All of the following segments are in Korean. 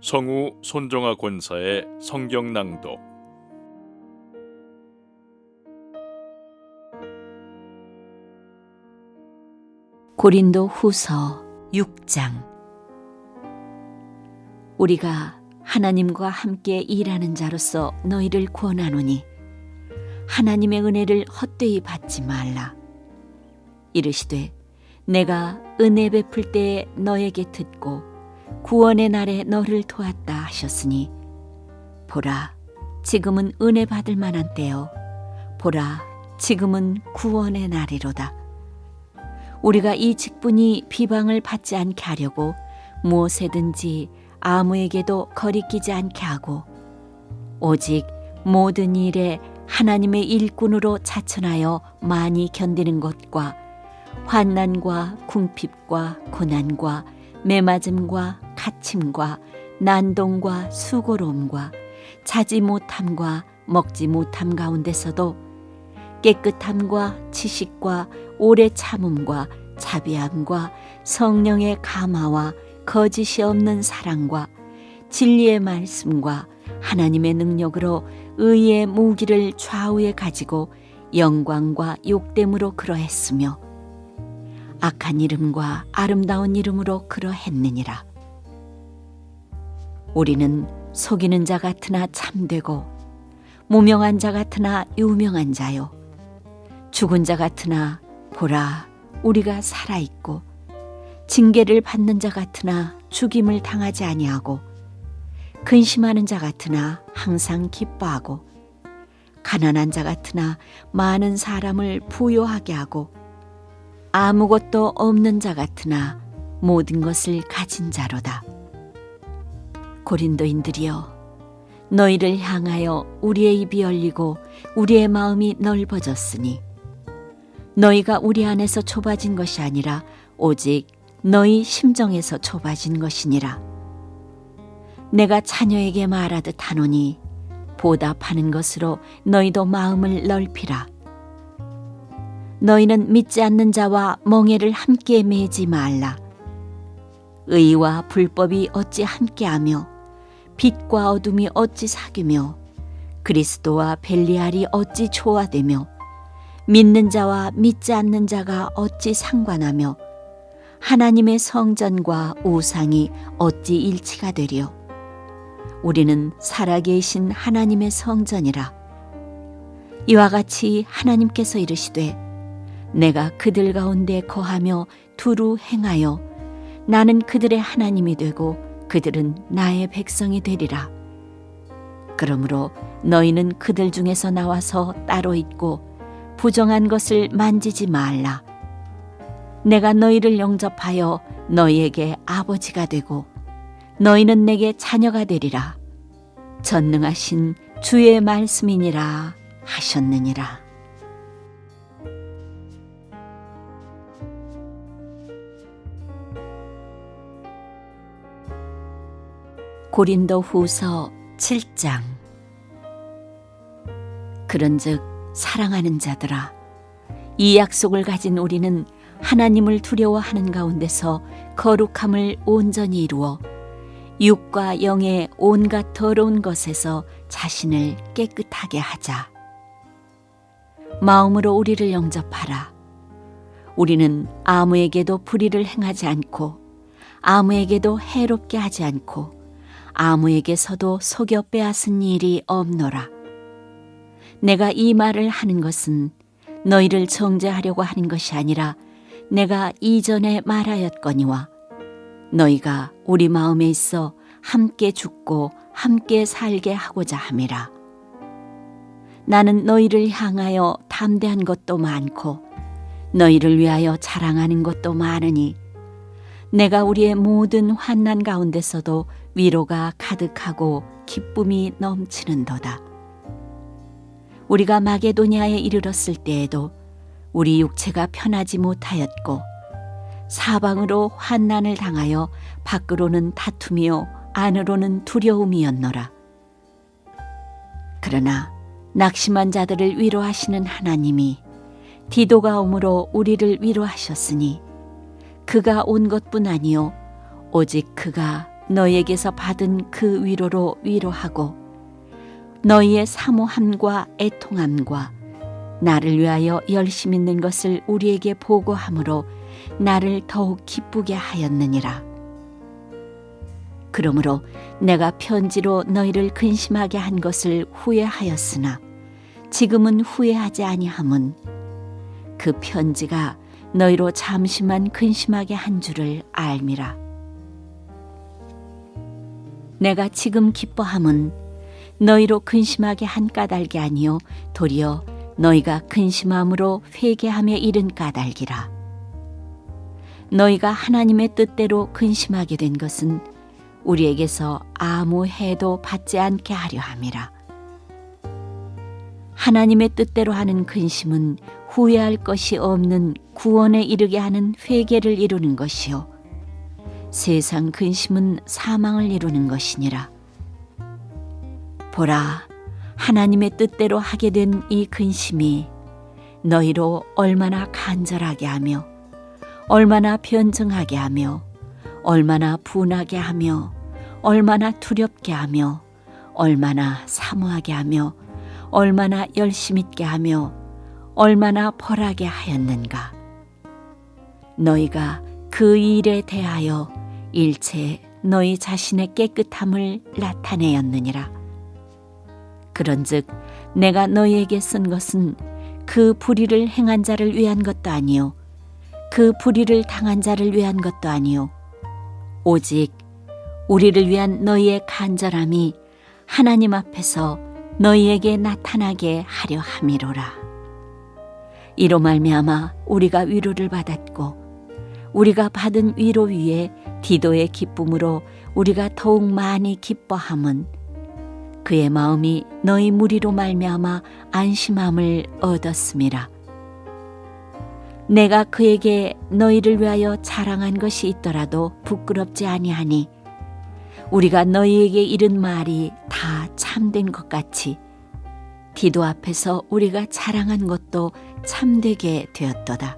성우 손정아 권사의 성경 낭독. 고린도 후서 6장. 우리가 하나님과 함께 일하는 자로서 너희를 권하노니 하나님의 은혜를 헛되이 받지 말라. 이르시되 내가 은혜 베풀 때에 너에게 듣고 구원의 날에 너를 도왔다 하셨으니 보라, 지금은 은혜 받을 만한 때요, 보라, 지금은 구원의 날이로다. 우리가 이 직분이 비방을 받지 않게 하려고 무엇에든지 아무에게도 거리끼지 않게 하고 오직 모든 일에 하나님의 일꾼으로 자천하여 많이 견디는 것과 환난과 궁핍과 고난과 매맞음과 갇힘과 난동과 수고로움과 자지 못함과 먹지 못함 가운데서도 깨끗함과 지식과 오래 참음과 자비함과 성령의 감화와 거짓이 없는 사랑과 진리의 말씀과 하나님의 능력으로 의의 무기를 좌우에 가지고 영광과 욕됨으로 그러했으며 악한 이름과 아름다운 이름으로 그러했느니라. 우리는 속이는 자 같으나 참되고 무명한 자 같으나 유명한 자요, 죽은 자 같으나 보라 우리가 살아있고 징계를 받는 자 같으나 죽임을 당하지 아니하고 근심하는 자 같으나 항상 기뻐하고 가난한 자 같으나 많은 사람을 부요하게 하고 아무것도 없는 자 같으나 모든 것을 가진 자로다. 고린도인들이여, 너희를 향하여 우리의 입이 열리고 우리의 마음이 넓어졌으니 너희가 우리 안에서 좁아진 것이 아니라 오직 너희 심정에서 좁아진 것이니라. 내가 자녀에게 말하듯 하노니 보답하는 것으로 너희도 마음을 넓히라. 너희는 믿지 않는 자와 멍에를 함께 매지 말라. 의와 불법이 어찌 함께하며 빛과 어둠이 어찌 사귀며 그리스도와 벨리알이 어찌 조화되며 믿는 자와 믿지 않는 자가 어찌 상관하며 하나님의 성전과 우상이 어찌 일치가 되리요. 우리는 살아계신 하나님의 성전이라. 이와 같이 하나님께서 이르시되 내가 그들 가운데 거하며 두루 행하여 나는 그들의 하나님이 되고 그들은 나의 백성이 되리라. 그러므로 너희는 그들 중에서 나와서 따로 있고 부정한 것을 만지지 말라. 내가 너희를 영접하여 너희에게 아버지가 되고 너희는 내게 자녀가 되리라. 전능하신 주의 말씀이니라 하셨느니라. 고린도 후서 7장. 그런즉 사랑하는 자들아, 이 약속을 가진 우리는 하나님을 두려워하는 가운데서 거룩함을 온전히 이루어 육과 영의 온갖 더러운 것에서 자신을 깨끗하게 하자. 마음으로 우리를 영접하라. 우리는 아무에게도 불의를 행하지 않고 아무에게도 해롭게 하지 않고 아무에게서도 속여 빼앗은 일이 없노라. 내가 이 말을 하는 것은 너희를 정죄하려고 하는 것이 아니라 내가 이전에 말하였거니와 너희가 우리 마음에 있어 함께 죽고 함께 살게 하고자 함이라. 나는 너희를 향하여 담대한 것도 많고 너희를 위하여 자랑하는 것도 많으니 내가 우리의 모든 환난 가운데서도 위로가 가득하고 기쁨이 넘치는도다. 우리가 마게도냐에 이르렀을 때에도 우리 육체가 편하지 못하였고 사방으로 환난을 당하여 밖으로는 다툼이요 안으로는 두려움이었노라. 그러나 낙심한 자들을 위로하시는 하나님이 디도가 오므로 우리를 위로하셨으니 그가 온 것뿐 아니요 오직 그가 너희에게서 받은 그 위로로 위로하고 너희의 사모함과 애통함과 나를 위하여 열심 있는 것을 우리에게 보고함으로 나를 더욱 기쁘게 하였느니라. 그러므로 내가 편지로 너희를 근심하게 한 것을 후회하였으나 지금은 후회하지 아니함은 그 편지가 너희로 잠시만 근심하게 한 줄을 알미라. 내가 지금 기뻐함은 너희로 근심하게 한 까닭이 아니요 도리어 너희가 근심함으로 회개함에 이른 까닭이라. 너희가 하나님의 뜻대로 근심하게 된 것은 우리에게서 아무 해도 받지 않게 하려 함이라. 하나님의 뜻대로 하는 근심은 후회할 것이 없는 구원에 이르게 하는 회개를 이루는 것이요 세상 근심은 사망을 이루는 것이니라. 보라, 하나님의 뜻대로 하게 된 이 근심이 너희로 얼마나 간절하게 하며 얼마나 변증하게 하며 얼마나 분하게 하며 얼마나 두렵게 하며 얼마나 사모하게 하며 얼마나 열심 있게 하며 얼마나 벌하게 하였는가. 너희가 그 일에 대하여 일체 너희 자신의 깨끗함을 나타내었느니라. 그런즉 내가 너희에게 쓴 것은 그 불의를 행한 자를 위한 것도 아니요 그 불의를 당한 자를 위한 것도 아니요 오직 우리를 위한 너희의 간절함이 하나님 앞에서 너희에게 나타나게 하려 함이로라. 이로 말미암아 우리가 위로를 받았고 우리가 받은 위로 위에 디도의 기쁨으로 우리가 더욱 많이 기뻐함은 그의 마음이 너희 무리로 말미암아 안심함을 얻었음이라. 내가 그에게 너희를 위하여 자랑한 것이 있더라도 부끄럽지 아니하니 우리가 너희에게 이른 말이 다 참된 것 같이 디도 앞에서 우리가 자랑한 것도 참되게 되었도다.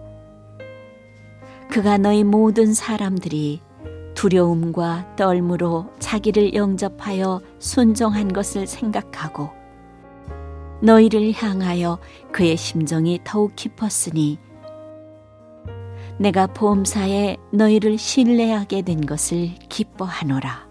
그가 너희 모든 사람들이 두려움과 떨므로 자기를 영접하여 순종한 것을 생각하고 너희를 향하여 그의 심정이 더욱 깊었으니 내가 보험사에 너희를 신뢰하게 된 것을 기뻐하노라.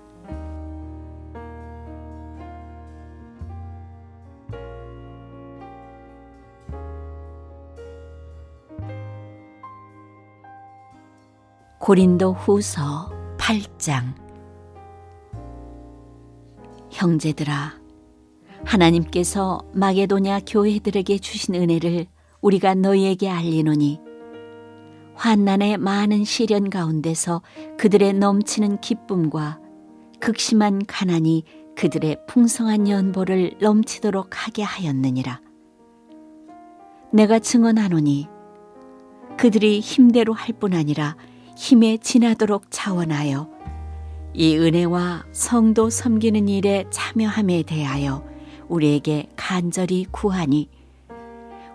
고린도 후서 8장. 형제들아, 하나님께서 마게도냐 교회들에게 주신 은혜를 우리가 너희에게 알리노니 환난의 많은 시련 가운데서 그들의 넘치는 기쁨과 극심한 가난이 그들의 풍성한 연보를 넘치도록 하게 하였느니라. 내가 증언하노니 그들이 힘대로 할 뿐 아니라 힘에 지나도록 자원하여 이 은혜와 성도 섬기는 일에 참여함에 대하여 우리에게 간절히 구하니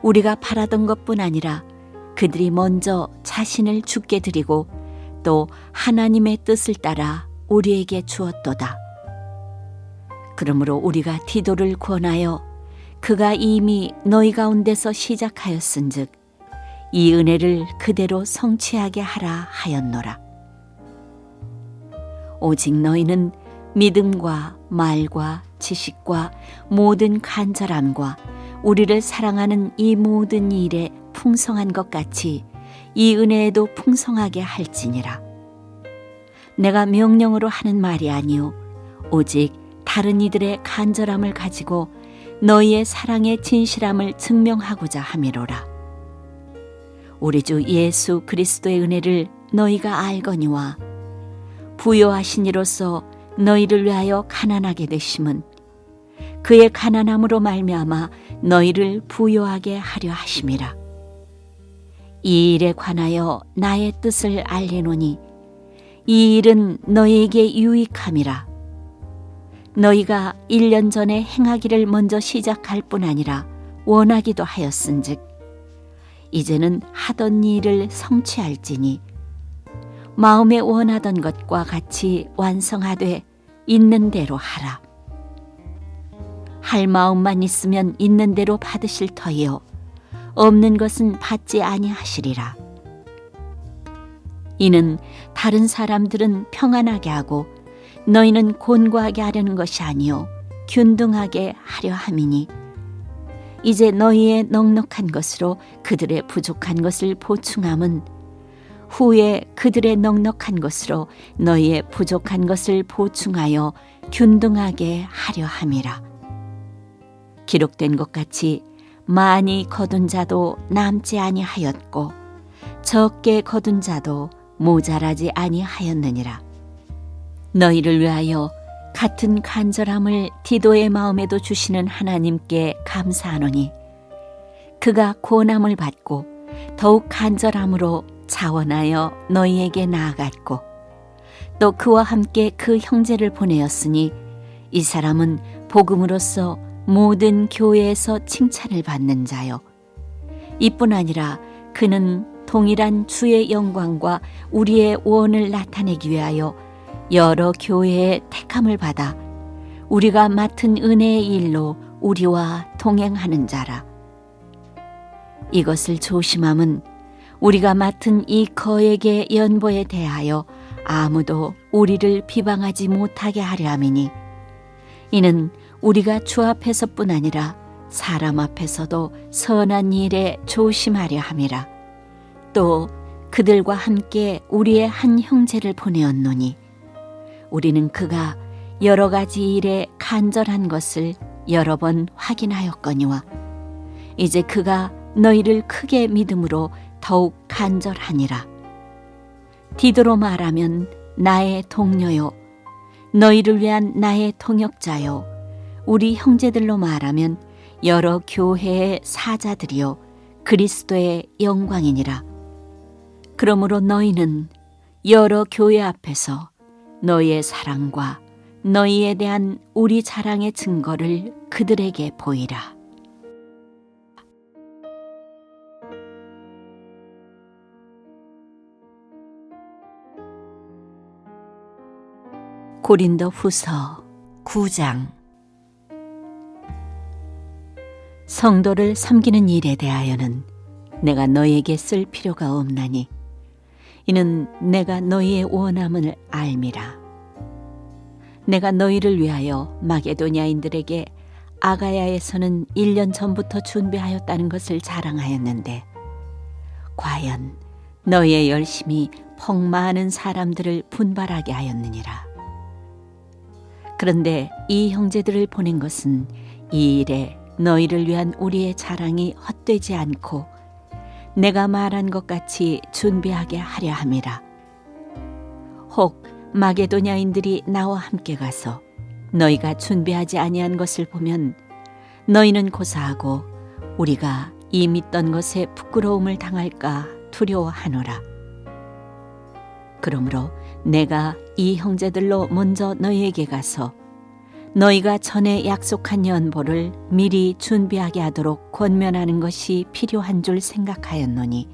우리가 바라던 것뿐 아니라 그들이 먼저 자신을 주께 드리고 또 하나님의 뜻을 따라 우리에게 주었도다. 그러므로 우리가 디도를 권하여 그가 이미 너희 가운데서 시작하였은즉 이 은혜를 그대로 성취하게 하라 하였노라. 오직 너희는 믿음과 말과 지식과 모든 간절함과 우리를 사랑하는 이 모든 일에 풍성한 것 같이 이 은혜에도 풍성하게 할지니라. 내가 명령으로 하는 말이 아니요 오직 다른 이들의 간절함을 가지고 너희의 사랑의 진실함을 증명하고자 함이로라. 우리 주 예수 그리스도의 은혜를 너희가 알거니와 부요하신 이로써 너희를 위하여 가난하게 되심은 그의 가난함으로 말미암아 너희를 부요하게 하려 하심이라. 이 일에 관하여 나의 뜻을 알리노니 이 일은 너희에게 유익함이라. 너희가 1년 전에 행하기를 먼저 시작할 뿐 아니라 원하기도 하였은즉 이제는 하던 일을 성취할지니 마음에 원하던 것과 같이 완성하되 있는 대로 하라. 할 마음만 있으면 있는 대로 받으실 터이요 없는 것은 받지 아니하시리라. 이는 다른 사람들은 평안하게 하고 너희는 곤고하게 하려는 것이 아니요 균등하게 하려 함이니 이제 너희의 넉넉한 것으로 그들의 부족한 것을 보충함은 후에 그들의 넉넉한 것으로 너희의 부족한 것을 보충하여 균등하게 하려 함이라. 기록된 것 같이 많이 거둔 자도 남지 아니하였고 적게 거둔 자도 모자라지 아니하였느니라. 너희를 위하여 같은 간절함을 디도의 마음에도 주시는 하나님께 감사하노니 그가 고난을 받고 더욱 간절함으로 자원하여 너희에게 나아갔고 또 그와 함께 그 형제를 보내었으니 이 사람은 복음으로써 모든 교회에서 칭찬을 받는 자요 이뿐 아니라 그는 동일한 주의 영광과 우리의 원을 나타내기 위하여 여러 교회의 택함을 받아 우리가 맡은 은혜의 일로 우리와 동행하는 자라. 이것을 조심함은 우리가 맡은 이 거액의 연보에 대하여 아무도 우리를 비방하지 못하게 하려 함이니 이는 우리가 주 앞에서뿐 아니라 사람 앞에서도 선한 일에 조심하려 함이라. 또 그들과 함께 우리의 한 형제를 보내었노니 우리는 그가 여러 가지 일에 간절한 것을 여러 번 확인하였거니와 이제 그가 너희를 크게 믿음으로 더욱 간절하니라. 디도로 말하면 나의 동료요 너희를 위한 나의 동역자요 우리 형제들로 말하면 여러 교회의 사자들이요 그리스도의 영광이니라. 그러므로 너희는 여러 교회 앞에서 너희의 사랑과 너희에 대한 우리 자랑의 증거를 그들에게 보이라. 고린도 후서 9장. 성도를 섬기는 일에 대하여는 내가 너희에게 쓸 필요가 없나니 이는 내가 너희의 원함을 알미라. 내가 너희를 위하여 마게도냐인들에게 아가야에서는 1년 전부터 준비하였다는 것을 자랑하였는데 과연 너희의 열심이 펑 많은 사람들을 분발하게 하였느니라. 그런데 이 형제들을 보낸 것은 이 일에 너희를 위한 우리의 자랑이 헛되지 않고 내가 말한 것 같이 준비하게 하려 함이라. 혹 마게도냐인들이 나와 함께 가서 너희가 준비하지 아니한 것을 보면 너희는 고사하고 우리가 이 믿던 것에 부끄러움을 당할까 두려워하노라. 그러므로 내가 이 형제들로 먼저 너희에게 가서 너희가 전에 약속한 연보를 미리 준비하게 하도록 권면하는 것이 필요한 줄 생각하였노니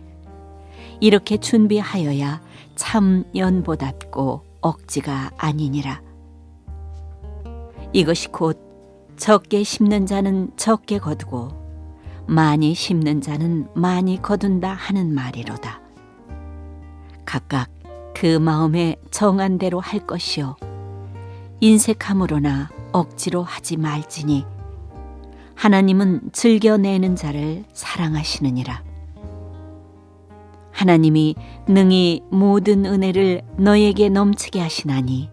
이렇게 준비하여야 참 연보답고 억지가 아니니라. 이것이 곧 적게 심는 자는 적게 거두고 많이 심는 자는 많이 거둔다 하는 말이로다. 각각 그 마음에 정한 대로 할 것이요 인색함으로나 억지로 하지 말지니 하나님은 즐겨내는 자를 사랑하시느니라. 하나님이 능히 모든 은혜를 너희에게 넘치게 하시나니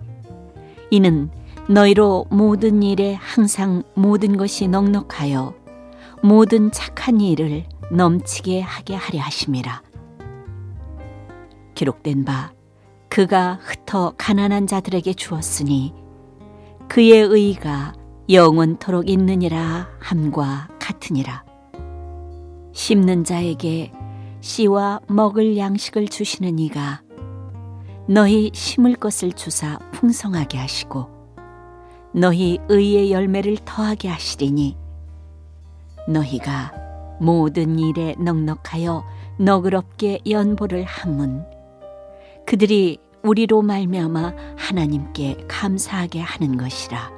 이는 너희로 모든 일에 항상 모든 것이 넉넉하여 모든 착한 일을 넘치게 하게 하려 하심이라. 기록된 바 그가 흩어 가난한 자들에게 주었으니 그의 의가 영원토록 있느니라 함과 같으니라. 심는 자에게 씨와 먹을 양식을 주시는 이가 너희 심을 것을 주사 풍성하게 하시고 너희 의의 열매를 더하게 하시리니 너희가 모든 일에 넉넉하여 너그럽게 연보를 함은 그들이 우리로 말미암아 하나님께 감사하게 하는 것이라.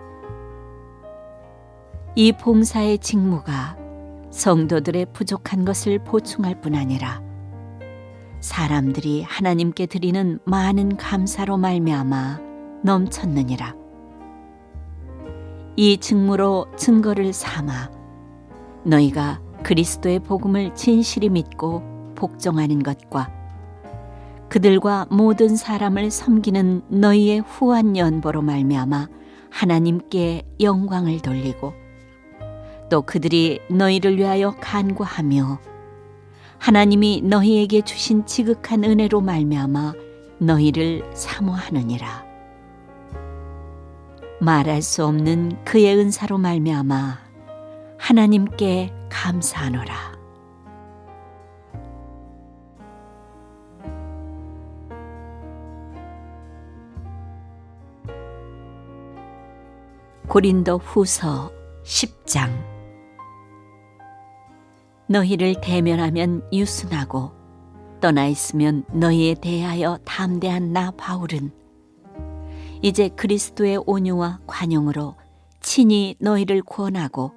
이 봉사의 직무가 성도들의 부족한 것을 보충할 뿐 아니라 사람들이 하나님께 드리는 많은 감사로 말미암아 넘쳤느니라. 이 직무로 증거를 삼아 너희가 그리스도의 복음을 진실히 믿고 복종하는 것과 그들과 모든 사람을 섬기는 너희의 후한 연보로 말미암아 하나님께 영광을 돌리고 또 그들이 너희를 위하여 간구하며 하나님이 너희에게 주신 지극한 은혜로 말미암아 너희를 사모하느니라. 말할 수 없는 그의 은사로 말미암아 하나님께 감사하노라. 고린도 후서 10장. 너희를 대면하면 유순하고 떠나 있으면 너희에 대하여 담대한 나 바울은 이제 그리스도의 온유와 관용으로 친히 너희를 구원하고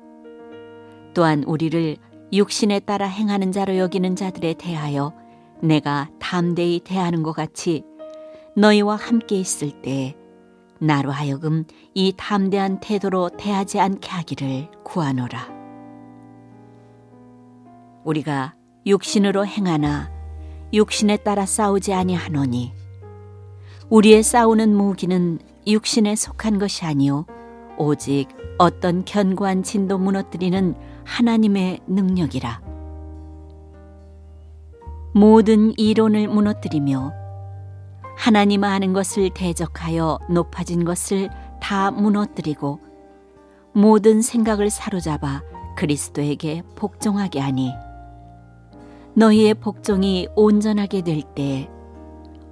또한 우리를 육신에 따라 행하는 자로 여기는 자들에 대하여 내가 담대히 대하는 것 같이 너희와 함께 있을 때 나로 하여금 이 담대한 태도로 대하지 않게 하기를 구하노라. 우리가 육신으로 행하나 육신에 따라 싸우지 아니하노니 우리의 싸우는 무기는 육신에 속한 것이 아니요 오직 어떤 견고한 진도 무너뜨리는 하나님의 능력이라. 모든 이론을 무너뜨리며 하나님 아는 것을 대적하여 높아진 것을 다 무너뜨리고 모든 생각을 사로잡아 그리스도에게 복종하게 하니 너희의 복종이 온전하게 될 때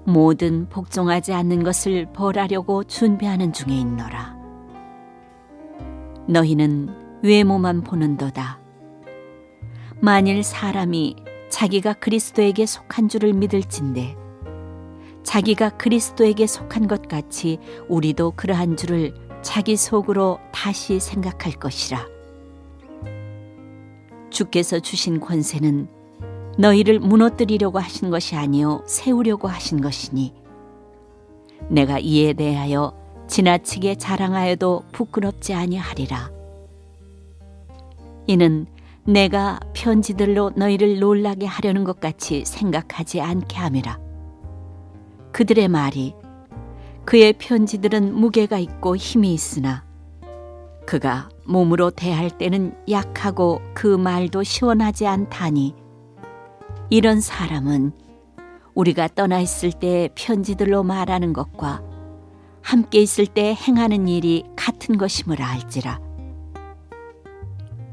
모든 복종하지 않는 것을 벌하려고 준비하는 중에 있노라. 너희는 외모만 보는도다. 만일 사람이 자기가 그리스도에게 속한 줄을 믿을진대 자기가 그리스도에게 속한 것 같이 우리도 그러한 줄을 자기 속으로 다시 생각할 것이라. 주께서 주신 권세는 너희를 무너뜨리려고 하신 것이 아니요 세우려고 하신 것이니 내가 이에 대하여 지나치게 자랑하여도 부끄럽지 아니하리라. 이는 내가 편지들로 너희를 놀라게 하려는 것 같이 생각하지 않게 함이라. 그들의 말이 그의 편지들은 무게가 있고 힘이 있으나 그가 몸으로 대할 때는 약하고 그 말도 시원하지 않다니 이런 사람은 우리가 떠나 있을 때 편지들로 말하는 것과 함께 있을 때 행하는 일이 같은 것임을 알지라.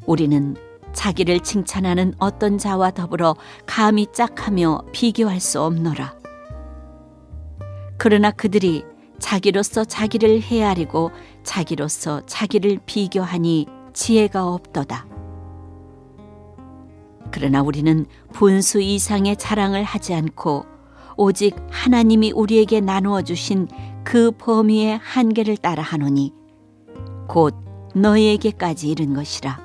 우리는 자기를 칭찬하는 어떤 자와 더불어 감히 짝하며 비교할 수 없노라. 그러나 그들이 자기로서 자기를 헤아리고 자기로서 자기를 비교하니 지혜가 없도다. 그러나 우리는 분수 이상의 자랑을 하지 않고 오직 하나님이 우리에게 나누어 주신 그 범위의 한계를 따라 하노니 곧 너희에게까지 이른 것이라.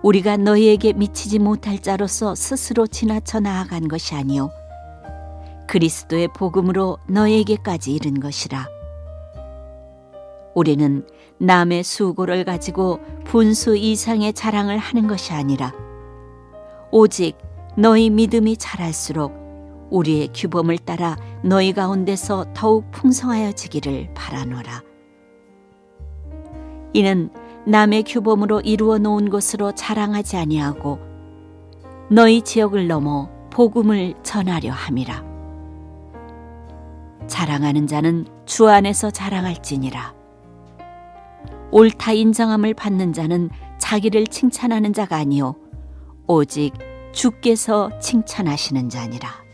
우리가 너희에게 미치지 못할 자로서 스스로 지나쳐 나아간 것이 아니요 그리스도의 복음으로 너희에게까지 이른 것이라. 우리는 남의 수고를 가지고 분수 이상의 자랑을 하는 것이 아니라 오직 너희 믿음이 자랄수록 우리의 규범을 따라 너희 가운데서 더욱 풍성하여지기를 바라노라. 이는 남의 규범으로 이루어 놓은 것으로 자랑하지 아니하고 너희 지역을 넘어 복음을 전하려 함이라. 자랑하는 자는 주 안에서 자랑할지니라. 옳다 인정함을 받는 자는 자기를 칭찬하는 자가 아니요 오직 주께서 칭찬하시는 자니라.